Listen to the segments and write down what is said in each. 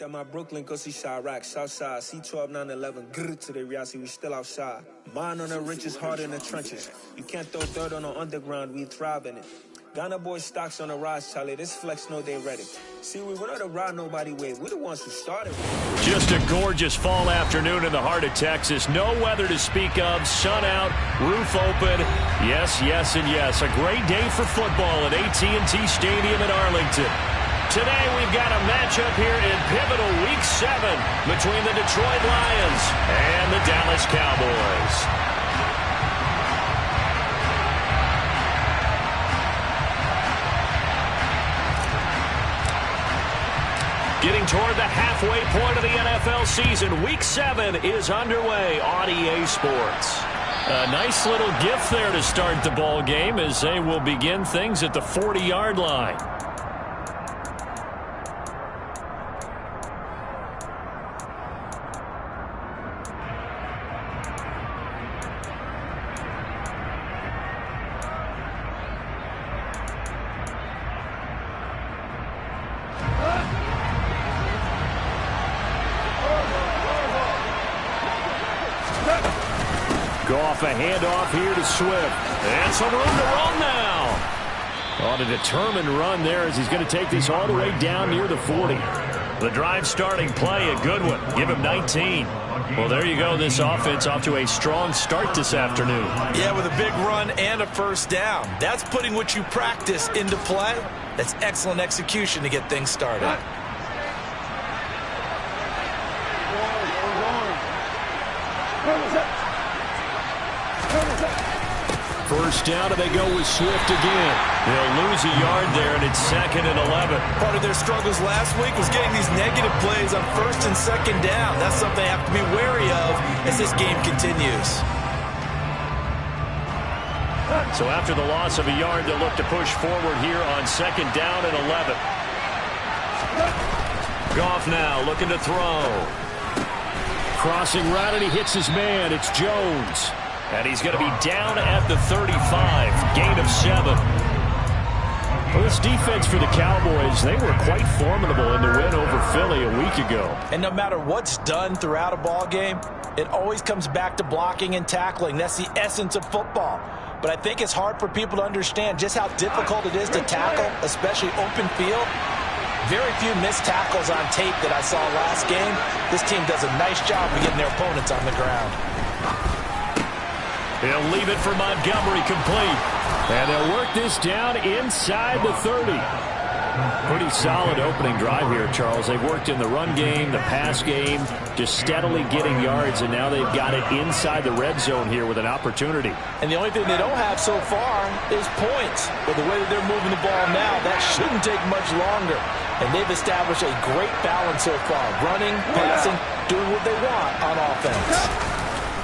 That my Brooklyn, go see Chirac, Southside, C12, 911, grrr to the Riasi, we still outside. Mine on the riches, hard in the trenches. You can't throw dirt on the underground, we thrive in it. Ghana boys stocks on the rise, Charlie. This flex know they ready. See, we're not a ride nobody wave. We're the ones who started. Just a gorgeous fall afternoon in the heart of Texas. No weather to speak of. Sun out, roof open. Yes, yes, and yes. A great day for football at AT&T Stadium in Arlington. Today we've got a matchup here in pivotal Week 7 between the Detroit Lions and the Dallas Cowboys. Getting toward the halfway point of the NFL season. Week 7 is underway on EA Sports. A nice little gift there to start the ball game as they will begin things at the 40-yard line. Goff, a handoff here to Swift. And some room to run now. On a determined run there as he's going to take this all the way down near the 40. The drive starting play, a good one. Give him 19. Well, there you go. This offense off to a strong start this afternoon. Yeah, with a big run and a first down. That's putting what you practice into play. That's excellent execution to get things started. First down, and they go with Swift again. They'll lose a yard there, and it's 2nd and 11. Part of their struggles last week was getting these negative plays on 1st and 2nd down. That's something they have to be wary of as this game continues. So after the loss of a yard, they'll look to push forward here on 2nd down and 11. Goff now looking to throw. Crossing right, and he hits his man. It's Jones. And he's going to be down at the 35. Gain of 7. Well, this defense for the Cowboys, they were quite formidable in the win over Philly a week ago. And no matter what's done throughout a ball game, it always comes back to blocking and tackling. That's the essence of football. But I think it's hard for people to understand just how difficult it is to tackle, especially open field. Very few missed tackles on tape that I saw last game. This team does a nice job of getting their opponents on the ground. He'll leave it for Montgomery complete. And they'll work this down inside the 30. Pretty solid opening drive here, Charles. They've worked in the run game, the pass game, just steadily getting yards, and now they've got it inside the red zone here with an opportunity. And the only thing they don't have so far is points. But the way that they're moving the ball now, that shouldn't take much longer. And they've established a great balance so far. Running, passing, doing what they want on offense.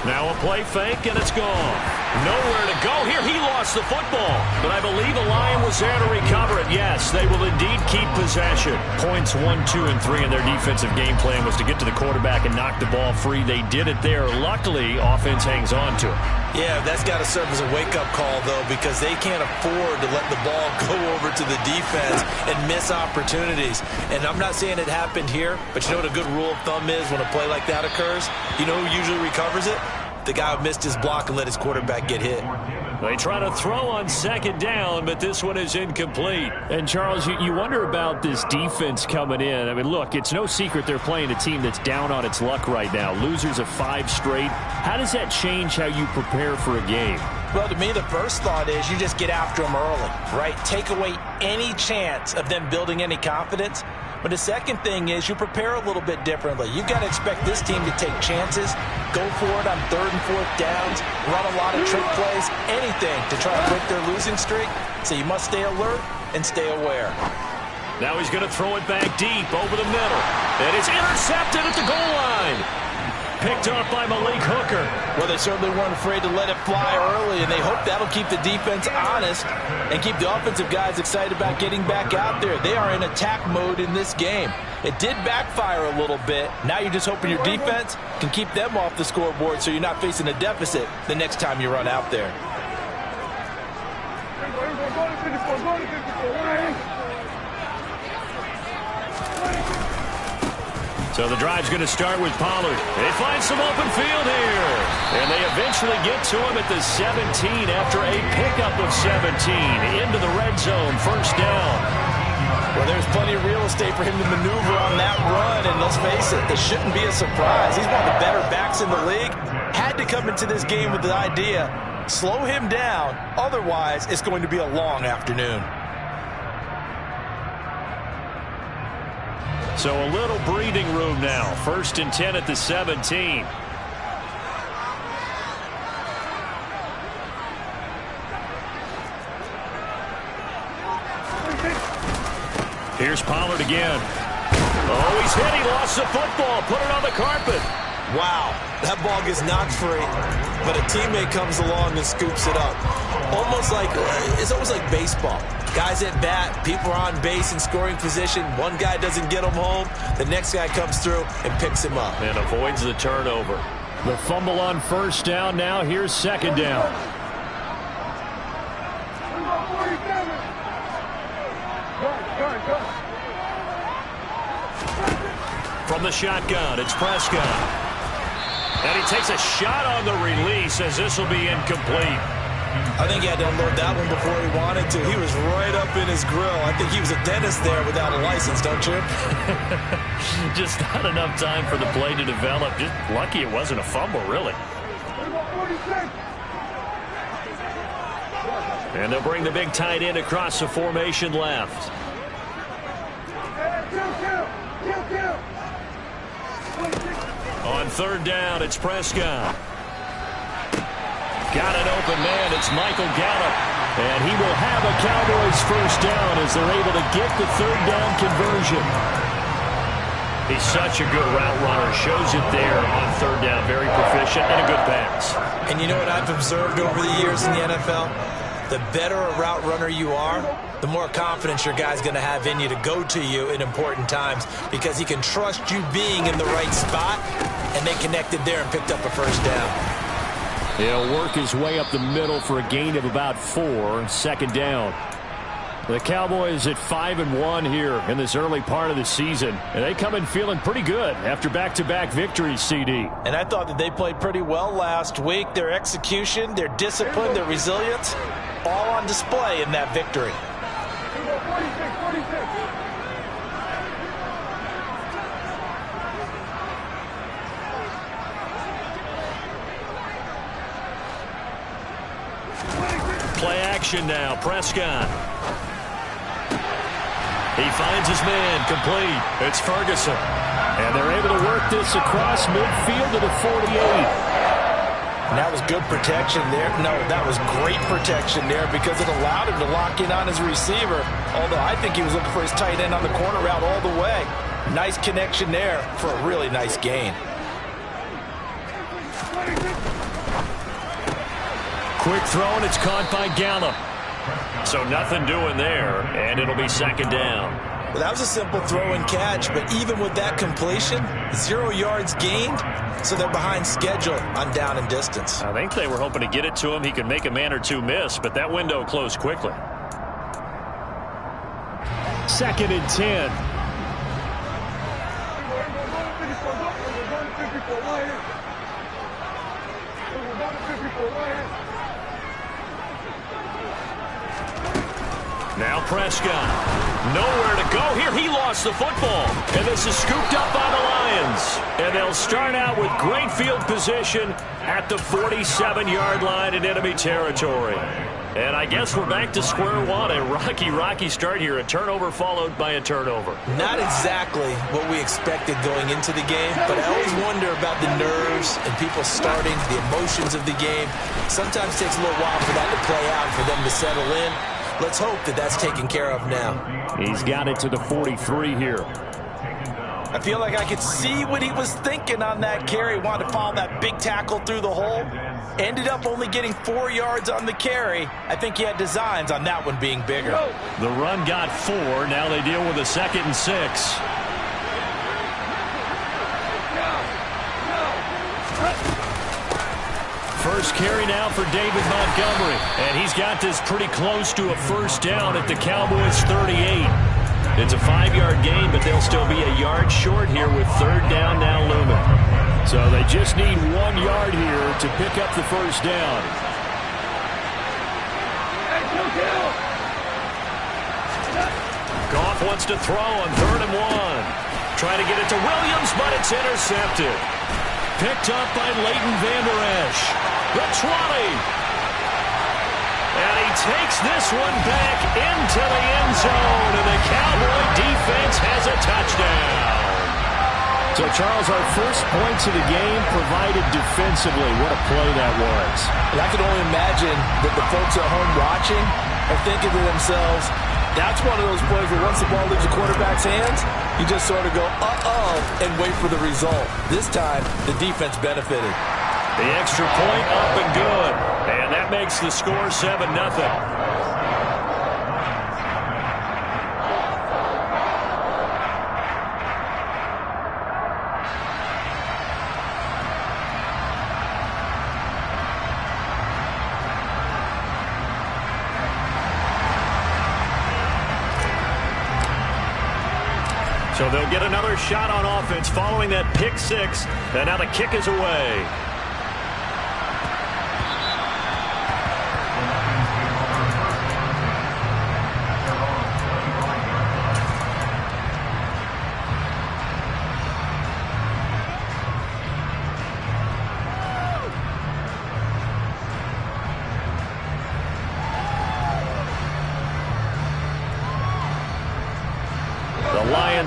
Now a play fake, and it's gone. Nowhere to go here. He lost the football. But I believe the Lion was there to recover it. Yes, they will indeed keep possession. Points 1, 2, and 3 in their defensive game plan was to get to the quarterback and knock the ball free. They did it there. Luckily, offense hangs on to it. Yeah, that's got to serve as a wake-up call, though, because they can't afford to let the ball go over to the defense and miss opportunities. And I'm not saying it happened here, but you know what a good rule of thumb is when a play like that occurs? You know who usually recovers it? The guy who missed his block and let his quarterback get hit. They try to throw on 2nd down, but this one is incomplete. And, Charles, you wonder about this defense coming in. I mean, look, it's no secret they're playing a team that's down on its luck right now. Losers of 5 straight. How does that change how you prepare for a game? Well, to me, the first thought is you just get after them early, right? Take away any chance of them building any confidence. But the second thing is you prepare a little bit differently. You've got to expect this team to take chances, go for it on 3rd and 4th downs, run a lot of trick plays, anything to try to break their losing streak. So you must stay alert and stay aware. Now he's going to throw it back deep over the middle. And it's intercepted at the goal line. Picked off by Malik Hooker. Well, they certainly weren't afraid to let it fly early, and they hope that'll keep the defense honest and keep the offensive guys excited about getting back out there. They are in attack mode in this game. It did backfire a little bit. Now you're just hoping your defense can keep them off the scoreboard so you're not facing a deficit the next time you run out there. So the drive's going to start with Pollard. They find some open field here. And they eventually get to him at the 17 after a pickup of 17 into the red zone. First down. Well, there's plenty of real estate for him to maneuver on that run. And let's face it, it shouldn't be a surprise. He's one of the better backs in the league. Had to come into this game with the idea, slow him down. Otherwise, it's going to be a long afternoon. So a little breathing room now. First and 10 at the 17. Here's Pollard again. Oh, he's hit. He lost the football. Put it on the carpet. Wow, that ball gets knocked free, but a teammate comes along and scoops it up. It's almost like baseball. Guys at bat, people are on base in scoring position. One guy doesn't get him home. The next guy comes through and picks him up. And avoids the turnover. The fumble on first down. Now here's second down. From the shotgun, it's Prescott. And he takes a shot on the release as this will be incomplete. I think he had to unload that one before he wanted to. He was right up in his grill. I think he was a dentist there without a license, don't you? Just not enough time for the play to develop. Just lucky it wasn't a fumble, really. And they'll bring the big tight end across the formation left. On third down, it's Prescott. Got an open man. It's Michael Gallup. And he will have a Cowboys first down as they're able to get the third down conversion. He's such a good route runner. Shows it there on third down. Very proficient and a good pass. And you know what I've observed over the years in the NFL? The better a route runner you are, the more confidence your guy's going to have in you to go to you in important times because he can trust you being in the right spot, and they connected there and picked up a first down. He'll work his way up the middle for a gain of about 4. Second down. The Cowboys at 5-1 here in this early part of the season. And they come in feeling pretty good after back-to-back victories, CD. And I thought that they played pretty well last week. Their execution, their discipline, their resilience, all on display in that victory. Play action now. Prescott. He finds his man. Complete. It's Ferguson. And they're able to work this across midfield to the 48. And that was good protection there. No, that was great protection there because it allowed him to lock in on his receiver. Although I think he was looking for his tight end on the corner route all the way. Nice connection there for a really nice gain. Quick throw, and it's caught by Gallup. So nothing doing there, and it'll be second down. Well, that was a simple throw and catch, but even with that completion, 0 yards gained, so they're behind schedule on down and distance. I think they were hoping to get it to him. He could make a man or two miss, but that window closed quickly. Second and 10. Now Prescott. Nowhere to go here. He lost the football. And this is scooped up by the Lions. And they'll start out with great field position at the 47-yard line in enemy territory. And I guess we're back to square one. A rocky start here. A turnover followed by a turnover. Not exactly what we expected going into the game, but I always wonder about the nerves and people starting, the emotions of the game. Sometimes it takes a little while for that to play out, for them to settle in. Let's hope that that's taken care of now. He's got it to the 43 here. I feel like I could see what he was thinking on that carry. Wanted to follow that big tackle through the hole. Ended up only getting 4 yards on the carry. I think he had designs on that one being bigger. The run got 4. Now they deal with a 2nd and 6. First carry now for David Montgomery. And he's got this pretty close to a first down at the Cowboys' 38. It's a 5-yard gain, but they'll still be a yard short here with third down now looming. So they just need 1 yard here to pick up the first down. Goff wants to throw on 3rd and 1. Trying to get it to Williams, but it's intercepted. Picked up by Leighton Vander Esch. The 20. And he takes this one back into the end zone, and the Cowboy defense has a touchdown. So, Charles, our first points of the game provided defensively. What a play that was. And I can only imagine that the folks at home watching are thinking to themselves, that's one of those plays where once the ball leaves the quarterback's hands, you just sort of go, uh-oh, and wait for the result. This time, the defense benefited. The extra point up and good. And that makes the score 7-0. So they'll get another shot on offense following that pick 6. And now the kick is away.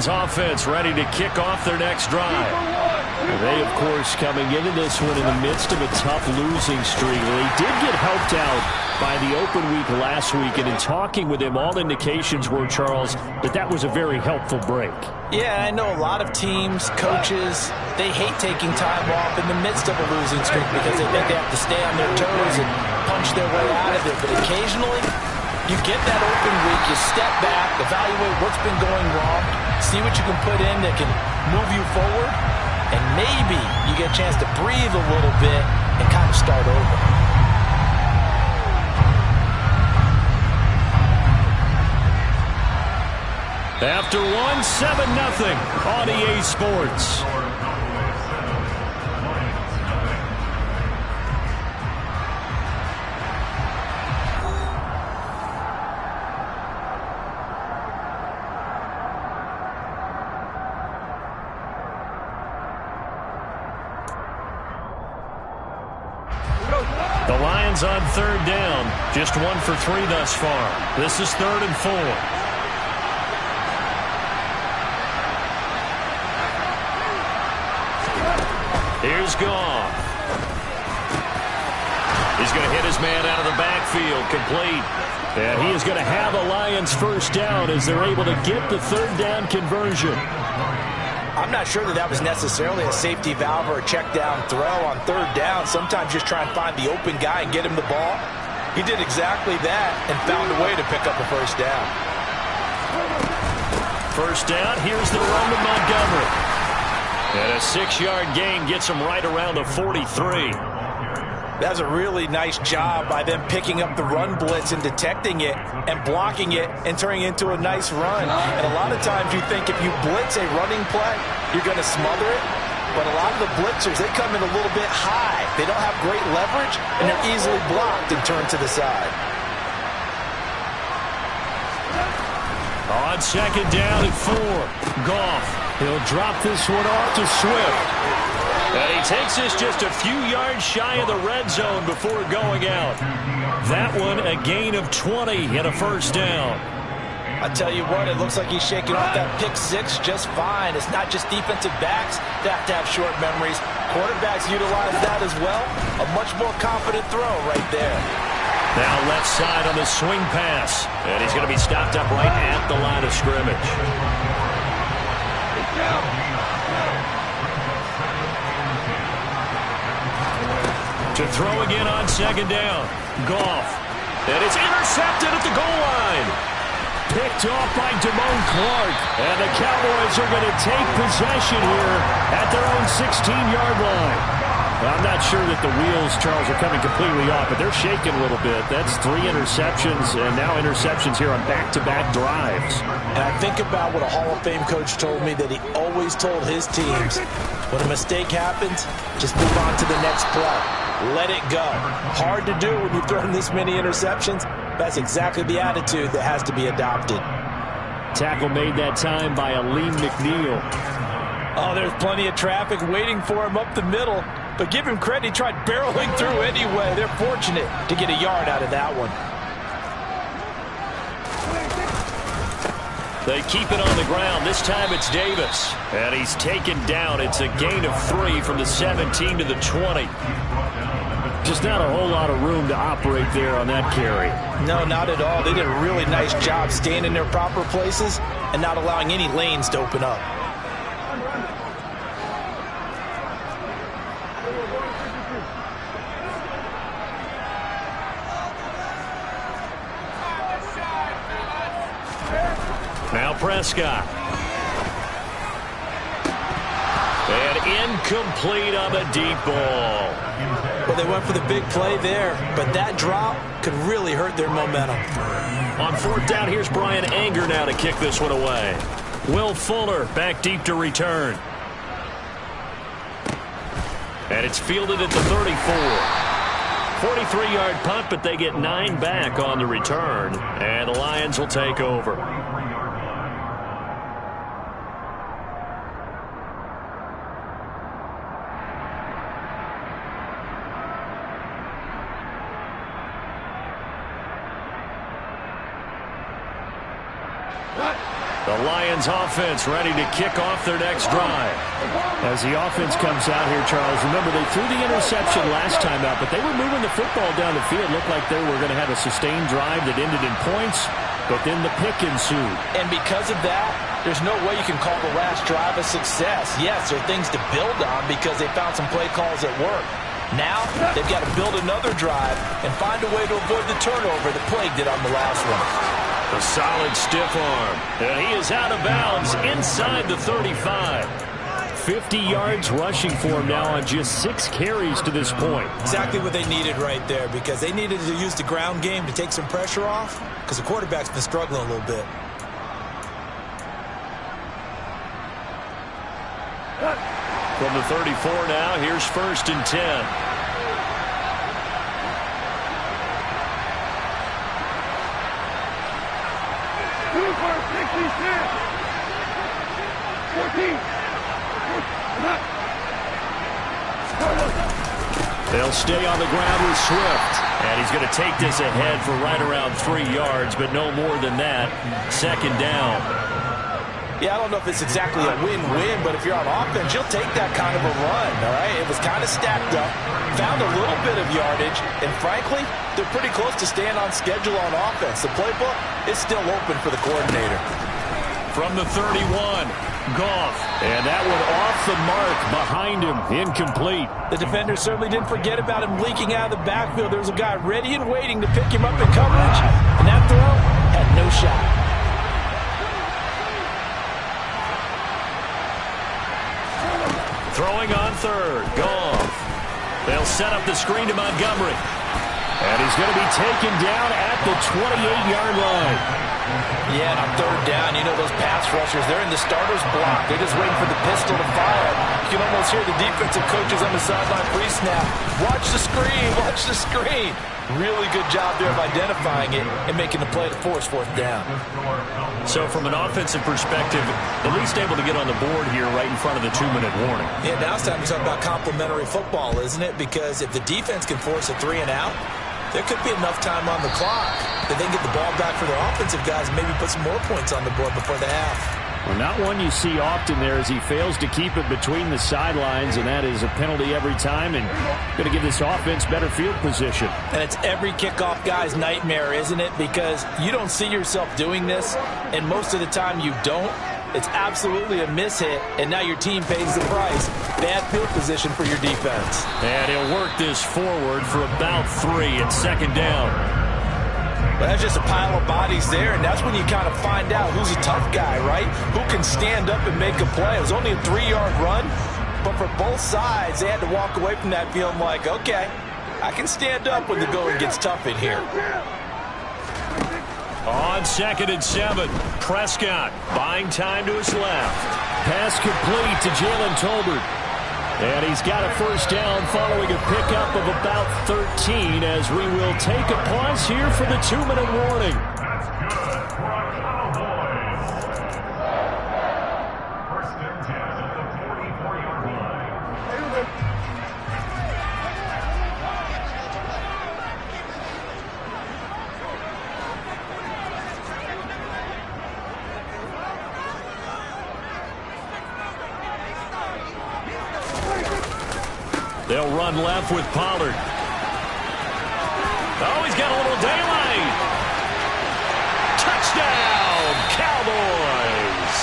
Offense ready to kick off their next drive. They, of course, coming into this one in the midst of a tough losing streak. They did get helped out by the open week last week, and in talking with him, all indications were, Charles, that was a very helpful break. Yeah, I know a lot of teams, coaches, they hate taking time off in the midst of a losing streak because they think they have to stay on their toes and punch their way out of it. But occasionally, you get that open week, you step back, evaluate what's been going wrong, see what you can put in that can move you forward, and maybe you get a chance to breathe a little bit and kind of start over. After 7-0 on EA Sports. The Lions on 3rd down. Just 1 for 3 thus far. This is 3rd and 4. Here's Goff. He's going to hit his man out of the backfield. Complete. And he is going to have a Lions first down as they're able to get the 3rd down conversion. I'm not sure that was necessarily a safety valve or a check down throw on 3rd down. Sometimes just try and find the open guy and get him the ball. He did exactly that and found a way to pick up a first down. First down, here's the run to Montgomery. And a 6-yard gain gets him right around the 43. That's a really nice job by them picking up the run blitz and detecting it and blocking it and turning it into a nice run. And a lot of times you think if you blitz a running play, you're going to smother it. But a lot of the blitzers, they come in a little bit high. They don't have great leverage, and they're easily blocked and turned to the side. On 2nd down and 4, Goff. He'll drop this one off to Swift. And he takes this just a few yards shy of the red zone before going out. That one a gain of 20 and a first down. I tell you what, it looks like he's shaking off that pick 6 just fine. It's not just defensive backs that have to have short memories. Quarterbacks utilize that as well. A much more confident throw right there. Now left side on the swing pass. And he's going to be stopped up right at the line of scrimmage. To throw again on 2nd down. Goff. And it's intercepted at the goal line. Picked off by Damone Clark. And the Cowboys are going to take possession here at their own 16-yard line. Well, I'm not sure that the wheels, Charles, are coming completely off, but they're shaking a little bit. That's 3 interceptions, and now interceptions here on back-to-back drives. And I think about what a Hall of Fame coach told me that he always told his teams, when a mistake happens, just move on to the next play. Let it go. Hard to do when you've thrown this many interceptions. That's exactly the attitude that has to be adopted. Tackle made that time by Aleem McNeil. Oh, there's plenty of traffic waiting for him up the middle. But give him credit, he tried barreling through anyway. They're fortunate to get a yard out of that one. They keep it on the ground. This time it's Davis. And he's taken down. It's a gain of 3 from the 17 to the 20. Just not a whole lot of room to operate there on that carry. No, not at all. They did a really nice job staying in their proper places and not allowing any lanes to open up. Now Prescott. And incomplete on the deep ball. Well, they went for the big play there, but that drop could really hurt their momentum. On 4th down, here's Brian Anger now to kick this one away. Will Fuller back deep to return. And it's fielded at the 34. 43-yard punt, but they get 9 back on the return. And the Lions will take over. The Lions offense ready to kick off their next drive. As the offense comes out here, Charles, remember they threw the interception last time out, but they were moving the football down the field. Looked like they were going to have a sustained drive that ended in points, but then the pick ensued. And because of that, there's no way you can call the last drive a success. Yes, there are things to build on because they found some play calls that work. Now, they've got to build another drive and find a way to avoid the turnover that plagued it on the last one. A solid stiff arm. And he is out of bounds inside the 35. 50 yards rushing for him now on just 6 carries to this point. Exactly what they needed right there because they needed to use the ground game to take some pressure off because the quarterback's been struggling a little bit. From the 34 now, here's 1st and 10. They'll stay on the ground with Swift. And he's going to take this ahead for right around 3 yards, but no more than that. 2nd down. Yeah, I don't know if it's exactly a win-win, but if you're on offense, you'll take that kind of a run, all right? It was kind of stacked up, found a little bit of yardage, and frankly, they're pretty close to staying on schedule on offense. The playbook is still open for the coordinator. From the 31, Goff. And that one off the mark behind him, incomplete. The defender certainly didn't forget about him leaking out of the backfield. There was a guy ready and waiting to pick him up in coverage, and that throw had no shot. Throwing on 3rd, Goff. They'll set up the screen to Montgomery. And he's going to be taken down at the 28-yard line. Yeah, and on 3rd down, you know those pass rushers, they're in the starter's block. They're just waiting for the pistol to fire. You can almost hear the defensive coaches on the sideline pre-snap. Watch the screen, watch the screen. Really good job there of identifying it and making the play to force 4th down. So from an offensive perspective, at least able to get on the board here right in front of the 2-minute warning. Yeah, now it's time to talk about complementary football, isn't it? Because if the defense can force a 3 and out, there could be enough time on the clock that they can get the ball back for their offensive guys and maybe put some more points on the board before the half. Well, not one you see often there as he fails to keep it between the sidelines, and that is a penalty every time and going to give this offense better field position. And it's every kickoff guy's nightmare, isn't it? Because you don't see yourself doing this, and most of the time you don't. It's absolutely a mishit, and now your team pays the price. Bad field position for your defense. And he'll work this forward for about 3 at 2nd down. Well, that's just a pile of bodies there, and that's when you kind of find out who's a tough guy, right? Who can stand up and make a play. It was only a 3-yard run, But for both sides, they had to walk away from that feeling like, okay, I can stand up when the going gets tough in here. On 2nd and 7, Prescott buying time to his left. Pass complete to Jalen Tolbert. And he's got a first down following a pickup of about 13 as we will take a pause here for the 2-minute warning. That's good for a Cowboys. First and 10 at the 44-yard line. They'll run left with Pollard. Oh, he's got a little daylight. Touchdown, Cowboys.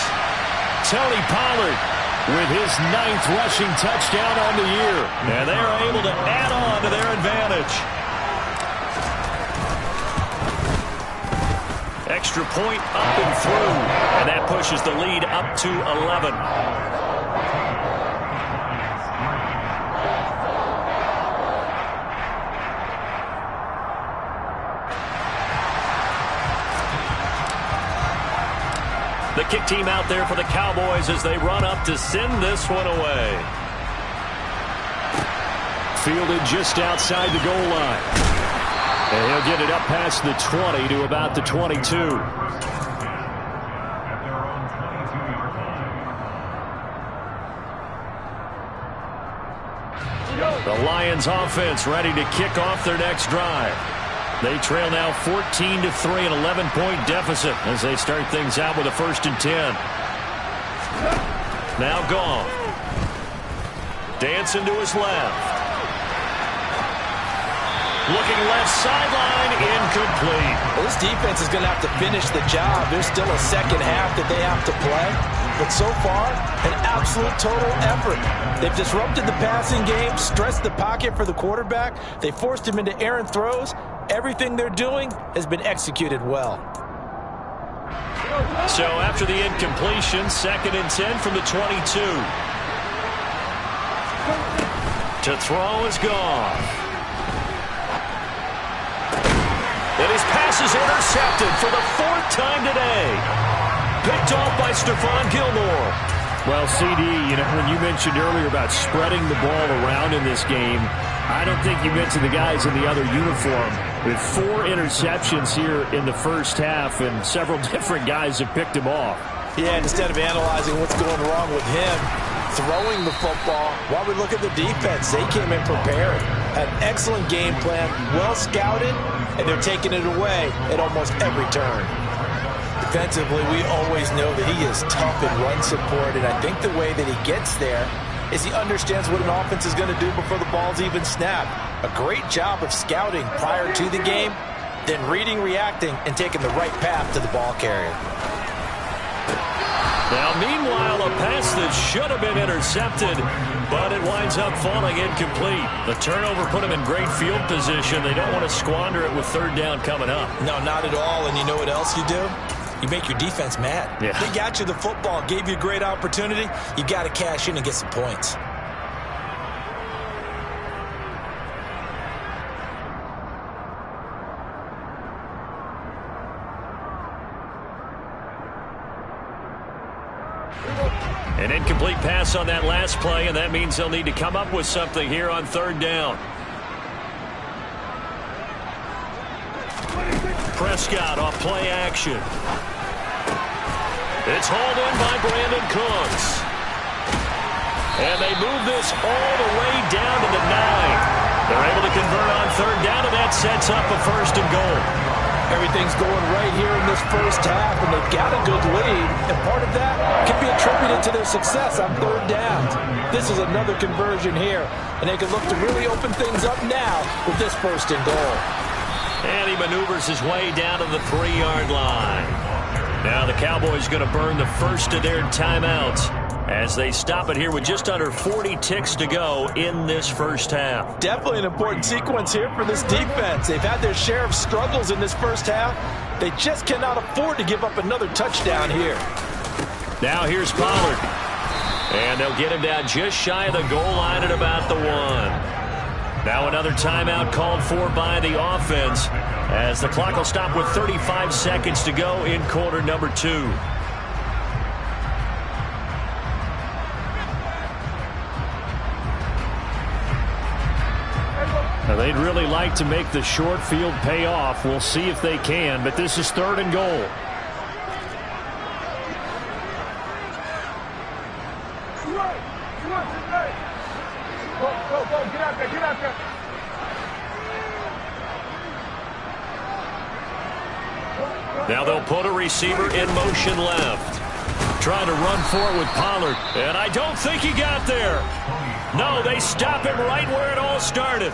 Tony Pollard with his 9th rushing touchdown on the year. And they are able to add on to their advantage. Extra point up and through. And that pushes the lead up to 11. The kick team out there for the Cowboys as they run up to send this one away. Fielded just outside the goal line. And he'll get it up past the 20 to about the 22. The Lions offense ready to kick off their next drive. They trail now 14-3, an 11-point deficit as they start things out with a 1st and 10. Now Goff. Dancing to his left. Looking left sideline, incomplete. Well, this defense is going to have to finish the job. There's still a second half that they have to play. But so far, an absolute total effort. They've disrupted the passing game, stressed the pocket for the quarterback. They forced him into errant throws. Everything they're doing has been executed well. So after the incompletion, 2nd and 10 from the 22. To throw is Goff. And his pass is intercepted for the 4th time today. Picked off by Stephon Gilmore. Well, CD, when you mentioned earlier about spreading the ball around in this game, I don't think you mentioned the guys in the other uniform. With 4 interceptions here in the first half, and several different guys have picked him off. Yeah, instead of analyzing what's going wrong with him, throwing the football, while we look at the defense, they came in prepared. An excellent game plan, well scouted, and they're taking it away at almost every turn. Defensively, we always know that he is tough in run support, and I think the way that he gets there is he understands what an offense is going to do before the ball's even snapped. A great job of scouting prior to the game, then reading, reacting, and taking the right path to the ball carrier. Now, meanwhile, a pass that should have been intercepted, but it winds up falling incomplete. The turnover put him in great field position. They don't want to squander it with 3rd down coming up. No, not at all. And you know what else you do? You make your defense mad. Yeah. They got you the football, gave you a great opportunity. You got to cash in and get some points. An incomplete pass on that last play, and that means they'll need to come up with something here on 3rd down. Prescott off play action. It's hauled in by Brandon Cooks. And they move this all the way down to the 9. They're able to convert on 3rd down, and that sets up a 1st and goal. Everything's going right here in this first half, and they've got a good lead, and part of that can be attributed to their success on 3rd downs. This is another conversion here, and they can look to really open things up now with this 1st and goal. And he maneuvers his way down to the 3-yard line. Now the Cowboys going to burn the first of their timeouts as they stop it here with just under 40 ticks to go in this first half. Definitely an important sequence here for this defense. They've had their share of struggles in this first half. They just cannot afford to give up another touchdown here. Now here's Pollard. And they'll get him down just shy of the goal line at about the 1. Now another timeout called for by the offense as the clock will stop with 35 seconds to go in quarter number 2. Now they'd really like to make the short field pay off. We'll see if they can, but this is 3rd and goal. Now they'll put a receiver in motion left. Trying to run for it with Pollard. And I don't think he got there. No, they stop him right where it all started.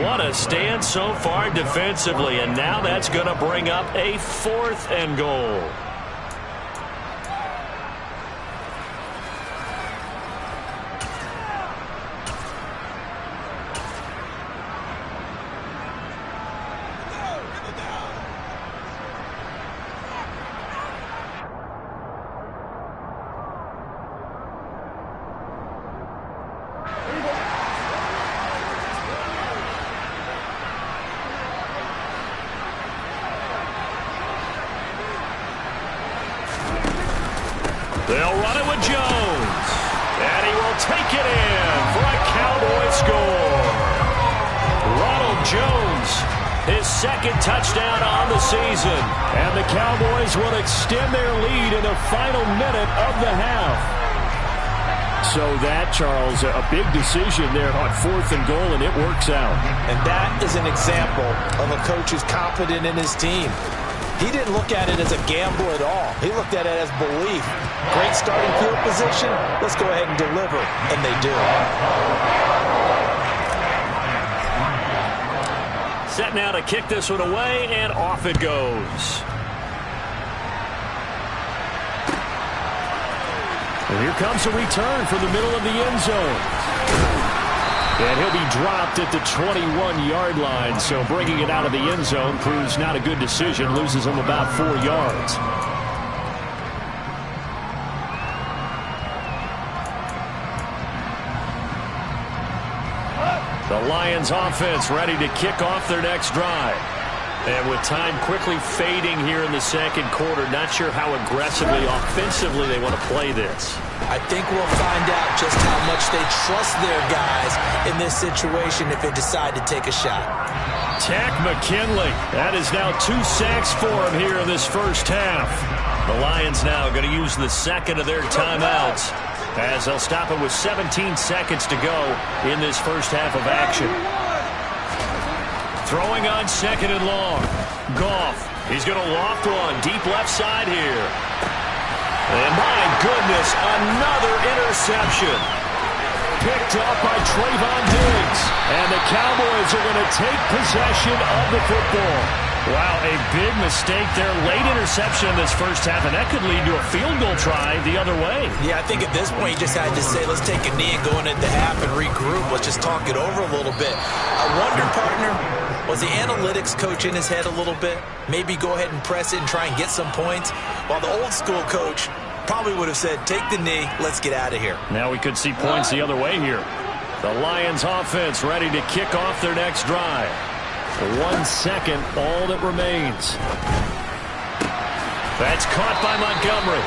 What a stand so far defensively. And now that's going to bring up a 4th and goal. They'll run it with Jones. And he will take it in for a Cowboy score. Ronald Jones, his 2nd touchdown on the season. And the Cowboys will extend their lead in the final minute of the half. So that, Charles, a big decision there on 4th and goal, and it works out. And that is an example of a coach who's confident in his team. He didn't look at it as a gamble at all. He looked at it as belief. Great starting field position. Let's go ahead and deliver. And they do. Set now to kick this one away, and off it goes. And here comes a return from the middle of the end zone. And he'll be dropped at the 21-yard line, so bringing it out of the end zone proves not a good decision, loses him about 4 yards. The Lions offense ready to kick off their next drive. And with time quickly fading here in the 2nd quarter, not sure how aggressively, offensively they want to play this. I think we'll find out just how much they trust their guys in this situation if they decide to take a shot. Tack McKinley. That is now 2 sacks for him here in this first half. The Lions now going to use the 2nd of their timeouts as they'll stop it with 17 seconds to go in this first half of action. Throwing on 2nd and long. Goff. He's going to loft one deep left side here. And my goodness, another interception. Picked up by Trayvon Diggs. And the Cowboys are going to take possession of the football. Wow, a big mistake there. Late interception in this first half, and that could lead to a field goal try the other way. Yeah, I think at this point you just had to say, let's take a knee and go into the half and regroup. Let's just talk it over a little bit. I wonder, partner, was the analytics coach in his head a little bit? Maybe go ahead and press it and try and get some points? While the old school coach probably would have said, take the knee, let's get out of here. Now we could see points the other way here. The Lions offense ready to kick off their next drive. 1 second, all that remains. That's caught by Montgomery.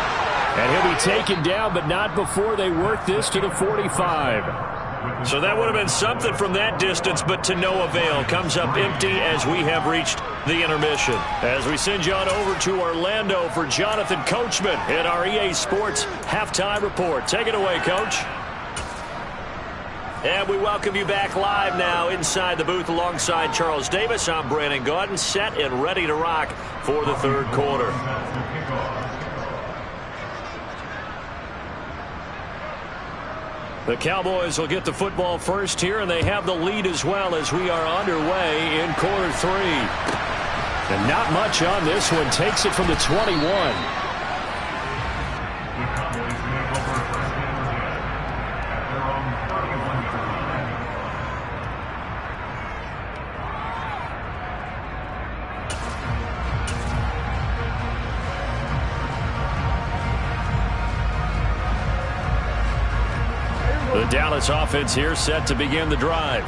And he'll be taken down, but not before they work this to the 45. So that would have been something from that distance, but to no avail. Comes up empty as we have reached the intermission. As we send you on over to Orlando for Jonathan Coachman in our EA Sports Halftime Report. Take it away, Coach. And we welcome you back live now inside the booth alongside Charles Davis. I'm Brandon Gaudin, set and ready to rock for the 3rd quarter. The Cowboys will get the football first here, and they have the lead as well as we are underway in quarter 3. And not much on this one. Takes it from the 21. Dallas offense here set to begin the drive.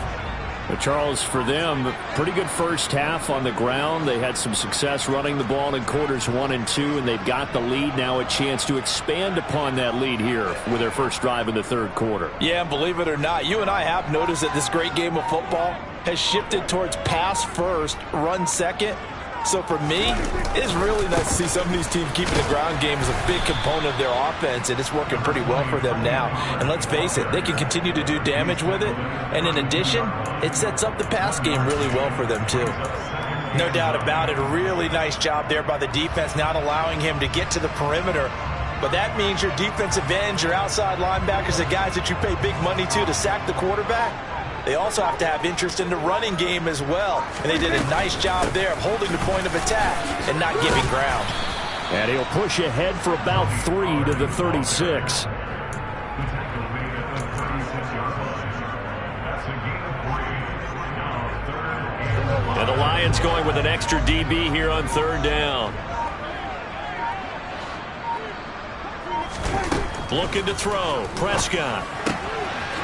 But Charles, for them, pretty good first half on the ground. They had some success running the ball in quarters 1 and 2, and they've got the lead. Now a chance to expand upon that lead here with their first drive in the third quarter. Yeah, and believe it or not, you and I have noticed that this great game of football has shifted towards pass first, run second. So for me, it's really nice to see some of these teams keeping the ground game as a big component of their offense, and it's working pretty well for them now. And let's face it, they can continue to do damage with it. And in addition, it sets up the pass game really well for them too. No doubt about it, a really nice job there by the defense, not allowing him to get to the perimeter. But that means your defensive ends, your outside linebackers, the guys that you pay big money to sack the quarterback, they also have to have interest in the running game as well. And they did a nice job there of holding the point of attack and not giving ground. And he'll push ahead for about 3 to the 36. And the Lions going with an extra DB here on third down. Looking to throw. Prescott.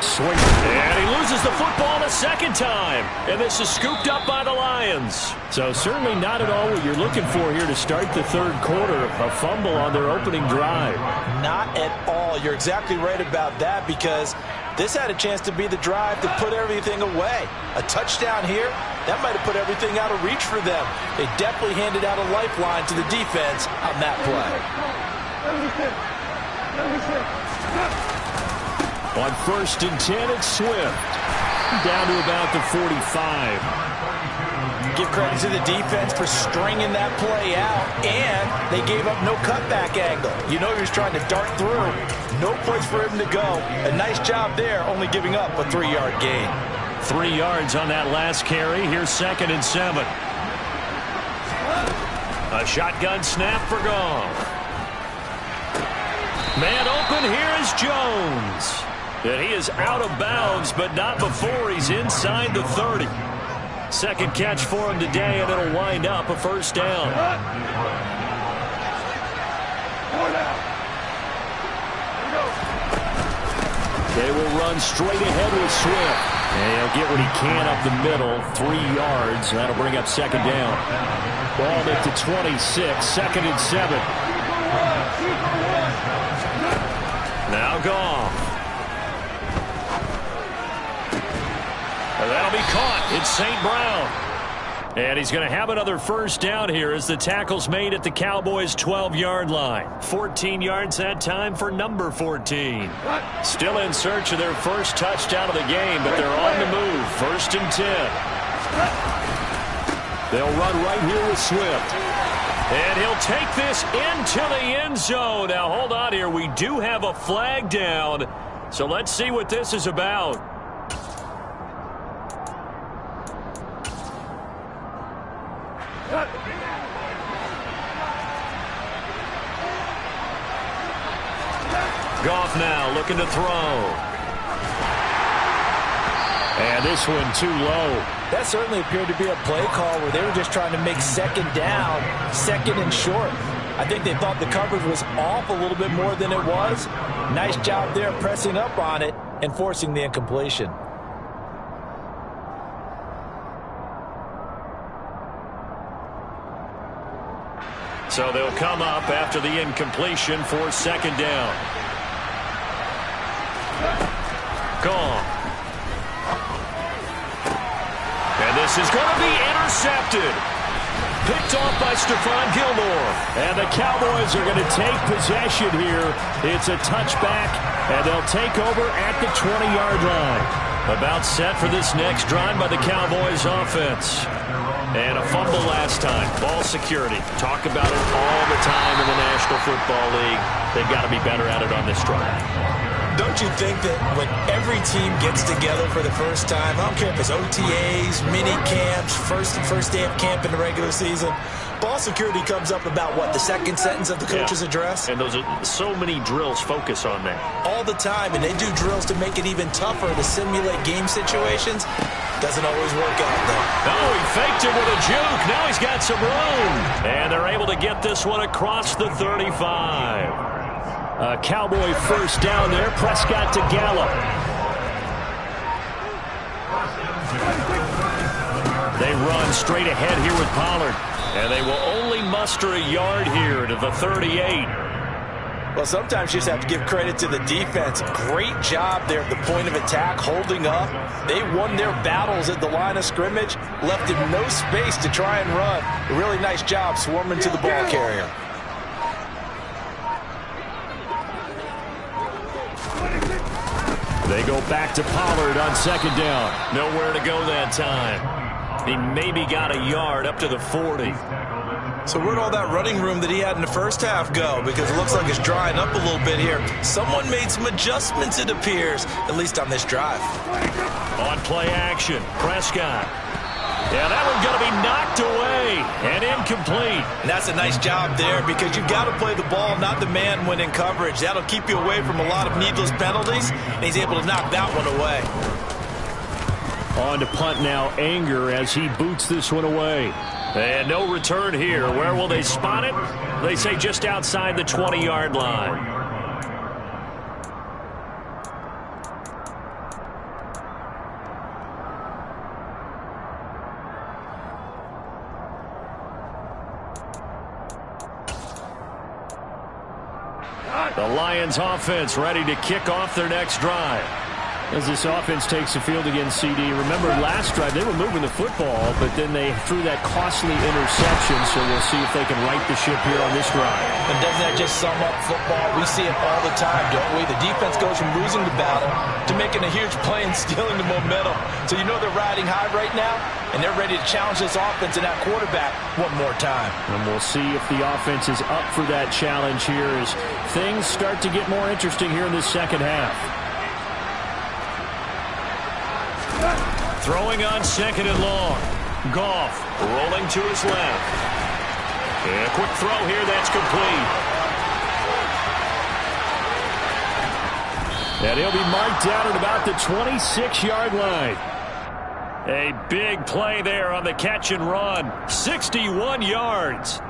Swing. And he loses the football a second time. And this is scooped up by the Lions. So certainly not at all what you're looking for here to start the third quarter. A fumble on their opening drive. Not at all. You're exactly right about that, because this had a chance to be the drive to put everything away. A touchdown here, that might have put everything out of reach for them. They definitely handed out a lifeline to the defense on that play. On 1st and 10, it's Swift. Down to about the 45. Give credit to the defense for stringing that play out, and they gave up no cutback angle. You know he was trying to dart through. No place for him to go. A nice job there, only giving up a 3-yard gain. 3 yards on that last carry. Here's 2nd and 7. A shotgun snap for Goff. Man open, here is Jones. And he is out of bounds, but not before he's inside the 30. Second catch for him today, and it'll wind up a first down. They will run straight ahead with Swift. And he'll get what he can up the middle, 3 yards. That'll bring up second down. Ball at the 26, 2nd and 7. Now Goff. And that'll be caught. It's St. Brown. And he's going to have another first down here as the tackle's made at the Cowboys' 12-yard line. 14 yards that time for number 14. Still in search of their first touchdown of the game, but they're on the move. 1st and 10. They'll run right here with Swift. And he'll take this into the end zone. Now, hold on here. We do have a flag down. So let's see what this is about. Goff now looking to throw. And this one too low. That certainly appeared to be a play call where they were just trying to make second down, 2nd and short. I think they thought the coverage was off a little bit more than it was. Nice job there pressing up on it and forcing the incompletion. So they'll come up after the incompletion for second down. Gone. And this is going to be intercepted. Picked off by Stephon Gilmore. And the Cowboys are going to take possession here. It's a touchback, and they'll take over at the 20-yard line. About set for this next drive by the Cowboys offense. And a fumble last time. Ball security. Talk about it all the time in the National Football League. They've got to be better at it on this drive. Don't you think that when every team gets together for the first time, I don't care if it's OTAs, mini camps, first day of camp in the regular season, ball security comes up about what, the second sentence of the coach's address? And those are so many drills focus on that. All the time, and they do drills to make it even tougher to simulate game situations. Doesn't always work out, though. Oh, he faked it with a juke. Now he's got some room. And they're able to get this one across the 35. A Cowboy first down there. Prescott to Gallup. They run straight ahead here with Pollard. And they will only muster a yard here to the 38. Well, sometimes you just have to give credit to the defense. Great job there at the point of attack, holding up. They won their battles at the line of scrimmage, left him no space to try and run. A really nice job swarming to the ball carrier. They go back to Pollard on second down. Nowhere to go that time. He maybe got a yard up to the 40. So where'd all that running room that he had in the first half go? Because it looks like it's drying up a little bit here. Someone made some adjustments, it appears, at least on this drive. On play action, Prescott. Yeah, that one's going to be knocked away and incomplete. And that's a nice job there because you've got to play the ball, not the man when in coverage. That'll keep you away from a lot of needless penalties, and he's able to knock that one away. On to punt now, Anger, as he boots this one away. And no return here. Where will they spot it? They say just outside the 20-yard line. The Lions offense ready to kick off their next drive. As this offense takes the field against CD. Remember, last drive, they were moving the football, but then they threw that costly interception, so we'll see if they can right the ship here on this drive. And doesn't that just sum up football? We see it all the time, don't we? The defense goes from losing the battle to making a huge play and stealing the momentum. So you know they're riding high right now, and they're ready to challenge this offense and that quarterback one more time. And we'll see if the offense is up for that challenge here as things start to get more interesting here in this second half. Throwing on second and long. Goff rolling to his left. And a quick throw here that's complete. And he'll be marked out at about the 26-yard line. A big play there on the catch and run. 61 yards.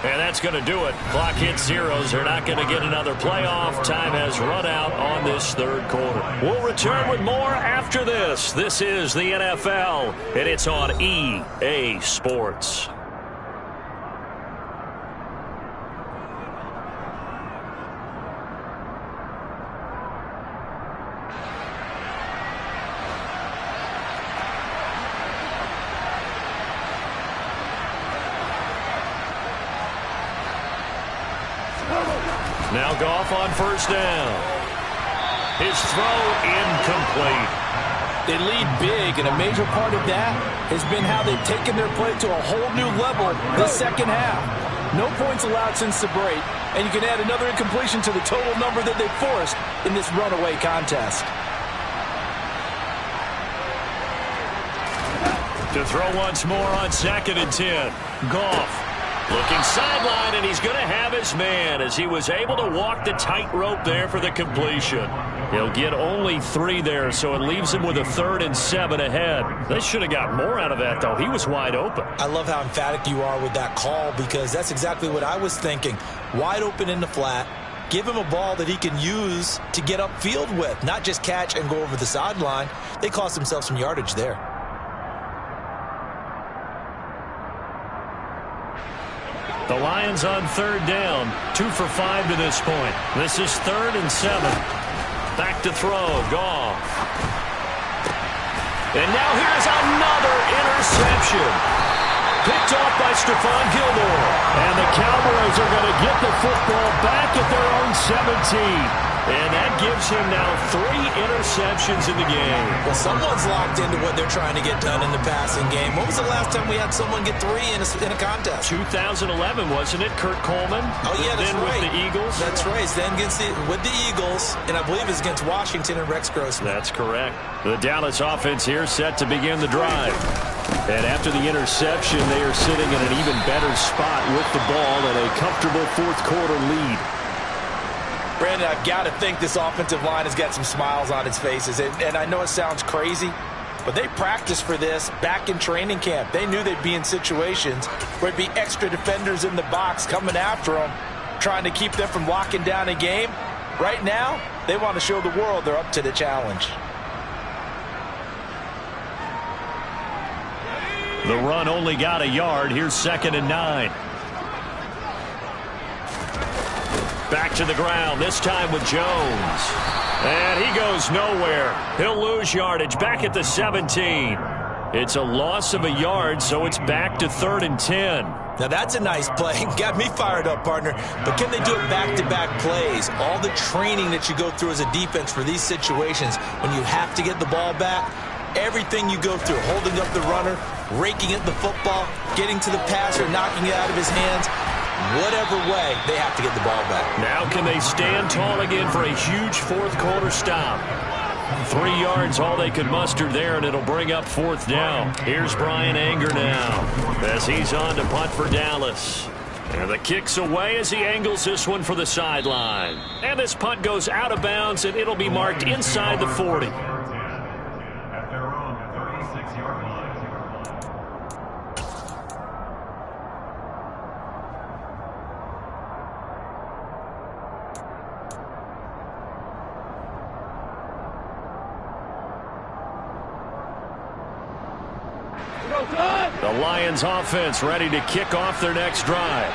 And that's going to do it. Clock hits zeros. They're not going to get another playoff. Time has run out on this third quarter. We'll return with more after this. This is the NFL, and it's on EA Sports. Now Goff on first down. His throw incomplete. They lead big, and a major part of that has been how they've taken their play to a whole new level this second half. No points allowed since the break, and you can add another incompletion to the total number that they've forced in this runaway contest. To throw once more on second and 10. Goff looking sideline, and he's going to have his man as he was able to walk the tightrope there for the completion. He'll get only 3 there, so it leaves him with a 3rd and 7 ahead. They should have got more out of that, though. He was wide open. I love how emphatic you are with that call because that's exactly what I was thinking. Wide open in the flat. Give him a ball that he can use to get upfield with, not just catch and go over the sideline. They cost themselves some yardage there. The Lions on third down, 2 for 5 to this point. This is 3rd and 7. Back to throw, Goff. And now here's another interception. Picked off by Stephon Gilmore. And the Cowboys are going to get the football back at their own 17. And that gives him now 3 interceptions in the game. Well, someone's locked into what they're trying to get done in the passing game. When was the last time we had someone get 3 in a contest? 2011, wasn't it? Kurt Coleman. Oh, yeah, that's then right. With the Eagles. That's right. Then with the Eagles, and I believe it's against Washington and Rex Grossman. That's correct. The Dallas offense here set to begin the drive. And after the interception, they are sitting in an even better spot with the ball and a comfortable fourth quarter lead. Brandon, I've got to think this offensive line has got some smiles on its faces. And I know it sounds crazy, but they practiced for this back in training camp. They knew they'd be in situations where there'd be extra defenders in the box coming after them, trying to keep them from locking down a game. Right now, they want to show the world they're up to the challenge. The run only got a yard. Here's 2nd and 9. Back to the ground, this time with Jones. And he goes nowhere. He'll lose yardage back at the 17. It's a loss of a yard, so it's back to 3rd and 10. Now that's a nice play. Got me fired up, partner. But can they do it back-to-back plays? All the training that you go through as a defense for these situations, when you have to get the ball back, everything you go through, holding up the runner, raking at the football, getting to the passer, knocking it out of his hands, whatever way, they have to get the ball back. Now can they stand tall again for a huge fourth-quarter stop? 3 yards, all they could muster there, and it'll bring up 4th down. Here's Brian Anger now as he's on to punt for Dallas. And the kick's away as he angles this one for the sideline. And this punt goes out of bounds, and it'll be marked inside the 40. At their own 36-yard line. The Lions offense ready to kick off their next drive.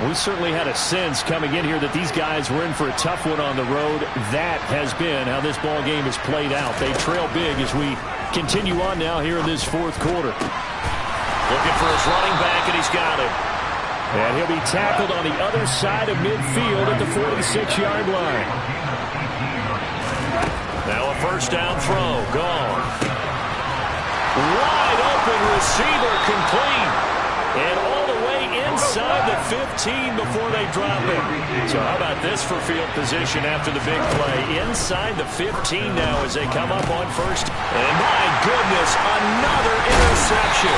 We certainly had a sense coming in here that these guys were in for a tough one on the road. That has been how this ball game has played out. They trail big as we continue on now here in this 4th quarter. Looking for his running back, and he's got it. And he'll be tackled on the other side of midfield at the 46-yard line. Now a 1st down throw. Gone. Wide open receiver, complete. And all the way inside the 15 before they drop it. So how about this for field position after the big play? Inside the 15 now as they come up on 1st. And my goodness, another interception.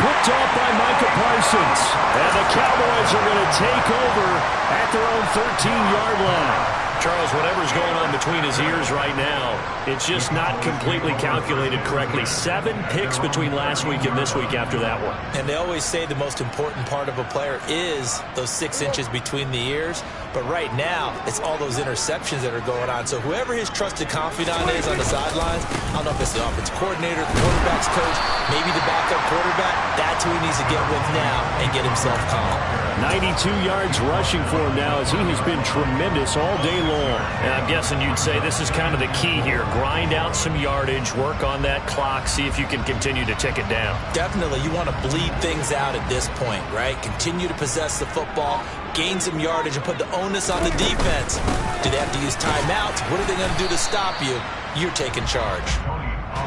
Picked off by Micah Parsons. And the Cowboys are going to take over at their own 13-yard line. Charles, whatever's going on between his ears right now, it's just not completely calculated correctly. 7 picks between last week and this week after that one. And they always say the most important part of a player is those 6 inches between the ears. But right now, it's all those interceptions that are going on. So whoever his trusted confidant is on the sidelines, I don't know if it's the offensive coordinator, the quarterback's coach, maybe the backup quarterback, that's who he needs to get with now and get himself calm. 92 yards rushing for him now as he has been tremendous all day long. And I'm guessing you'd say this is kind of the key here. Grind out some yardage, work on that clock, see if you can continue to tick it down. Definitely. You want to bleed things out at this point, right? Continue to possess the football, gain some yardage, and put the onus on the defense. Do they have to use timeouts? What are they going to do to stop you? You're taking charge.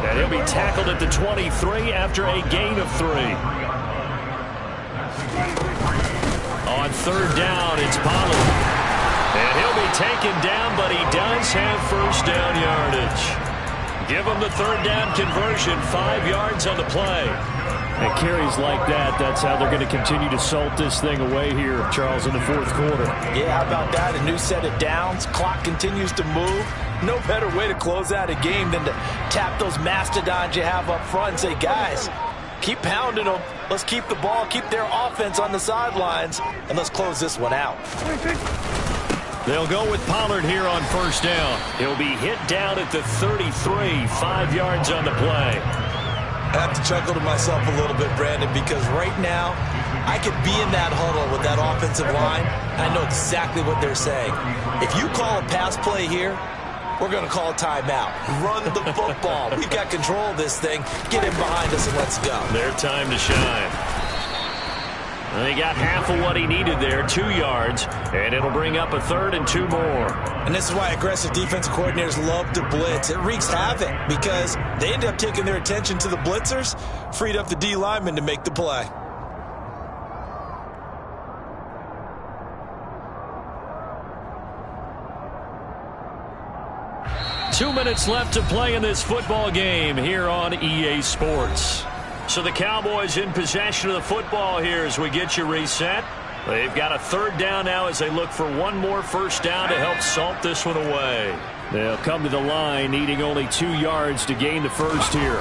And he'll be tackled at the 23 after a gain of 3. On 3rd down, it's Pollard. And he'll be taken down, but he does have 1st down yardage. Give him the 3rd down conversion, 5 yards on the play. And carries like that, that's how they're going to continue to salt this thing away here, Charles, in the 4th quarter. Yeah, how about that? A new set of downs. Clock continues to move. No better way to close out a game than to tap those mastodons you have up front and say, guys, keep pounding them. Let's keep the ball, keep their offense on the sidelines, and let's close this one out. They'll go with Pollard here on 1st down. He'll be hit down at the 33, 5 yards on the play. I have to chuckle to myself a little bit, Brandon, because right now I could be in that huddle with that offensive line. I know exactly what they're saying. If you call a pass play here, we're going to call a timeout. Run the football. We've got control of this thing. Get in behind us and let's go. Their time to shine. And he got half of what he needed there, 2 yards, and it'll bring up a 3rd and 2 more. And this is why aggressive defensive coordinators love to blitz. It wreaks havoc because they end up taking their attention to the blitzers, freed up the D lineman to make the play. Two minutes left to play in this football game here on EA Sports. So the Cowboys in possession of the football here as we get you reset. They've got a 3rd down now as they look for one more 1st down to help salt this one away. They'll come to the line needing only 2 yards to gain the 1st here.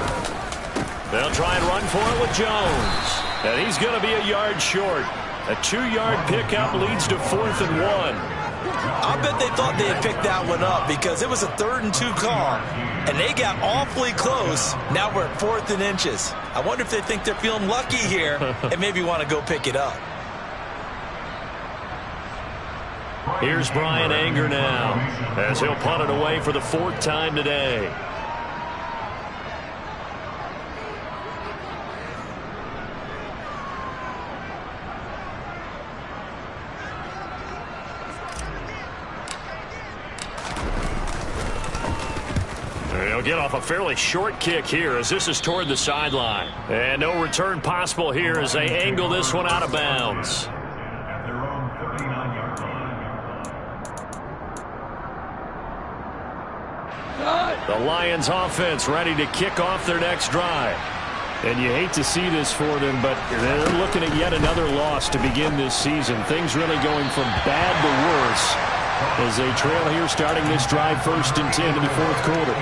They'll try and run for it with Jones. And he's going to be a yard short. A 2-yard pickup leads to 4th and 1. I bet they thought they had picked that one up because it was a 3rd and 2 call, and they got awfully close. Now we're at 4th and inches. I wonder if they think they're feeling lucky here and maybe want to go pick it up. Here's Brian Anger now as he'll punt it away for the 4th time today. He'll get off a fairly short kick here as this is toward the sideline. And no return possible here as they angle this one out of bounds. At their own 39-yard line. The Lions offense ready to kick off their next drive. And you hate to see this for them, but they're looking at yet another loss to begin this season. Things really going from bad to worse as they trail here starting this drive 1st and 10 in the 4th quarter.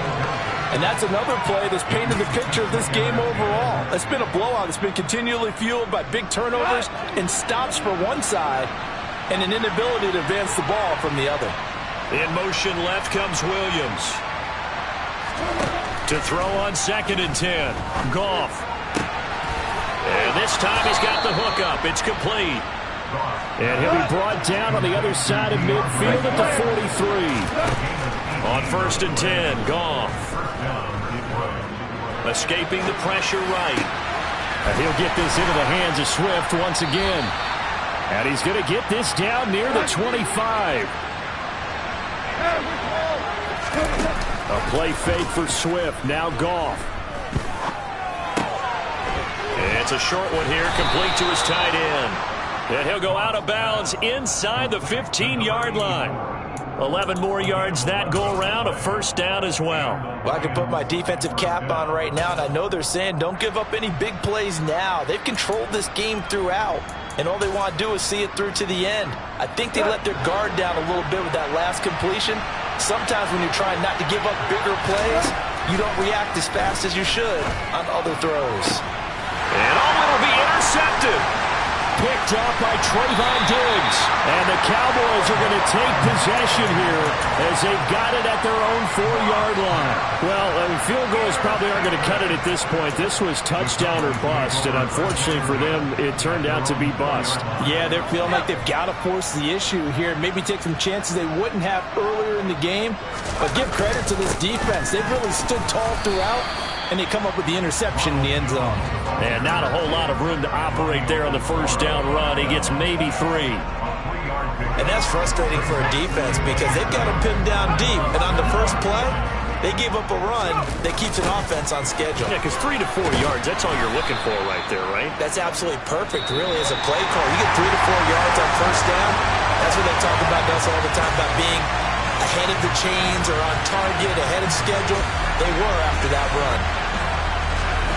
And that's another play that's painted the picture of this game overall. It's been a blowout. It's been continually fueled by big turnovers and stops for one side and an inability to advance the ball from the other. In motion left comes Williams. To throw on 2nd and 10. Goff. And this time he's got the hook up. It's complete. And he'll be brought down on the other side of midfield at the 43. On 1st and 10, Goff. Escaping the pressure right. And he'll get this into the hands of Swift once again. And he's going to get this down near the 25. A play fake for Swift. Now Goff. It's a short one here, complete to his tight end. And he'll go out of bounds inside the 15-yard line. 11 more yards that go around, a 1st down as well. Well, I can put my defensive cap on right now, and I know they're saying don't give up any big plays now. They've controlled this game throughout, and all they want to do is see it through to the end. I think they let their guard down a little bit with that last completion. Sometimes when you're trying not to give up bigger plays, you don't react as fast as you should on other throws. And it'll be intercepted. Picked off by Trayvon Diggs. And the Cowboys are going to take possession here as they've got it at their own 4-yard line. Well, field goals probably aren't going to cut it at this point. This was touchdown or bust, and unfortunately for them, it turned out to be bust. Yeah, they're feeling like they've got to force the issue here, maybe take some chances they wouldn't have earlier in the game. But give credit to this defense. They've really stood tall throughout, and they come up with the interception in the end zone. And not a whole lot of room to operate there on the 1st down run. He gets maybe 3. And that's frustrating for a defense because they've got him pinned down deep. And on the first play, they gave up a run that keeps an offense on schedule. Yeah, because 3 to 4 yards, that's all you're looking for right there, right? That's absolutely perfect, really, as a play call. You get 3 to 4 yards on 1st down. That's what they talk about us all the time, about being ahead of the chains or on target, ahead of schedule. They were after that run.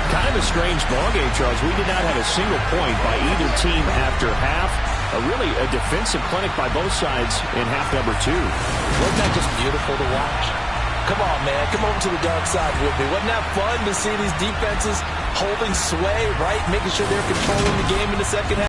Kind of a strange ballgame, Charles. We did not have a single point by either team after half. Really a defensive clinic by both sides in half number 2. Wasn't that just beautiful to watch? Come on, man. Come over to the dark side with me. Wasn't that fun to see these defenses holding sway, right? Making sure they're controlling the game in the second half?